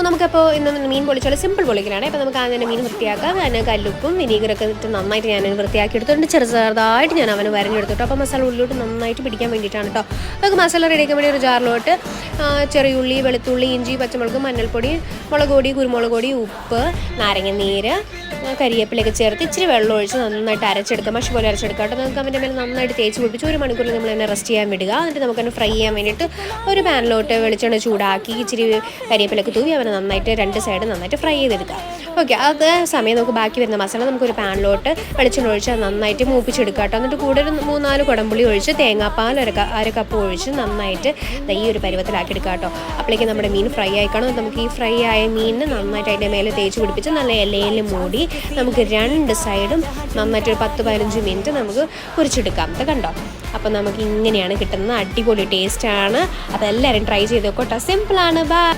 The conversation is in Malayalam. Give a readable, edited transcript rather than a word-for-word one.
നമുക്കപ്പോൾ ഇന്ന് മീൻ പൊളിച്ചാൽ സിമ്പിൾ പൊളിക്കലാണ്. അപ്പോൾ നമുക്ക് ആദ്യം മീൻ വൃത്തിയാക്കാം. അതിന് കല്ലുപ്പും വിനീഗറൊക്കെ ഇട്ട് നന്നായിട്ട് ഞാൻ വൃത്തിയാക്കി എടുത്തിട്ടുണ്ട്. ചെറുതായിട്ട് ഞാൻ അവന് വരഞ്ഞെടുത്തിട്ട് അപ്പോൾ മസാല ഉള്ളിലോട്ട് നന്നായിട്ട് പിടിക്കാൻ വേണ്ടിയിട്ടാണ് കേട്ടോ. നമുക്ക് മസാല റെഡിയാക്കാൻ വേണ്ടി ഒരു ജാറിലോട്ട് ചെറിയുള്ളി, വെളുത്തുള്ളി, ഇഞ്ചി, പച്ചമുളക്, മഞ്ഞൾപ്പൊടി, മുളക് പൊടി, കുരുമുളക് പൊടി, ഉപ്പ്, നാരങ്ങ നീര്, കരിയേപ്പിലൊക്കെ ചേർത്ത് ഇച്ചിരി വെള്ളം ഒഴിച്ച് നന്നായിട്ട് അരച്ചെടുക്കുക. മഷി പോലെ അരച്ചെടുക്കുക കേട്ടോ. നമുക്ക് അവൻ്റെ മേലെ നന്നായിട്ട് തേച്ച് പിടിപ്പിച്ച് 1 മണിക്കൂറിൽ നമ്മൾ തന്നെ റെസ്റ്റ് ചെയ്യാൻ വിടുക. എന്നിട്ട് നമുക്കതിനെ ഫ്രൈ ചെയ്യാൻ വേണ്ടിയിട്ട് ഒരു പാനിലോട്ട് വെളിച്ചെണ്ണ ചൂടാക്കി ഇച്ചിരി കരിയേപ്പിലൊക്കെ തൂവി അവനെ നന്നായിട്ട് 2 സൈഡ് നന്നായിട്ട് ഫ്രൈ ചെയ്തെടുക്കുക. ഓക്കെ, അത് സമയം നമുക്ക് ബാക്കി വരുന്ന മസാല നമുക്കൊരു പാനിലോട്ട് വെളിച്ചെണ്ണ ഒഴിച്ച് നന്നായിട്ട് മൂപ്പിച്ചെടുക്കുക കേട്ടോ. എന്നിട്ട് കൂടെ ഒരു 3-4 കുടംപുളി ഒഴിച്ച് തേങ്ങാപ്പാൽ 1 കപ്പ് ഒഴിച്ച് നന്നായിട്ട് ഈ ഒരു പരുവത്തിലാക്കി എടുക്കുക കേട്ടോ. അപ്പോഴേക്കും നമ്മുടെ മീൻ ഫ്രൈ ആയിക്കണം. നമുക്ക് ഈ ഫ്രൈ ആയ മീനിന് നന്നായിട്ട് അതിൻ്റെ മേലെ തേച്ച് പിടിപ്പിച്ച് നല്ല ഇലയിൽ മൂടി നമുക്ക് 2 സൈഡും നന്നായിട്ടൊരു 10-15 മിനിറ്റ് നമുക്ക് പൊരിച്ചെടുക്കാം. അത് കണ്ടോ. അപ്പോൾ നമുക്ക് ഇങ്ങനെയാണ് കിട്ടുന്നത്. അടിപൊളി ടേസ്റ്റാണ്. അപ്പോൾ എല്ലാവരും ട്രൈ ചെയ്ത് നോക്കട്ടോ. സിമ്പിളാണ്. ബൈ.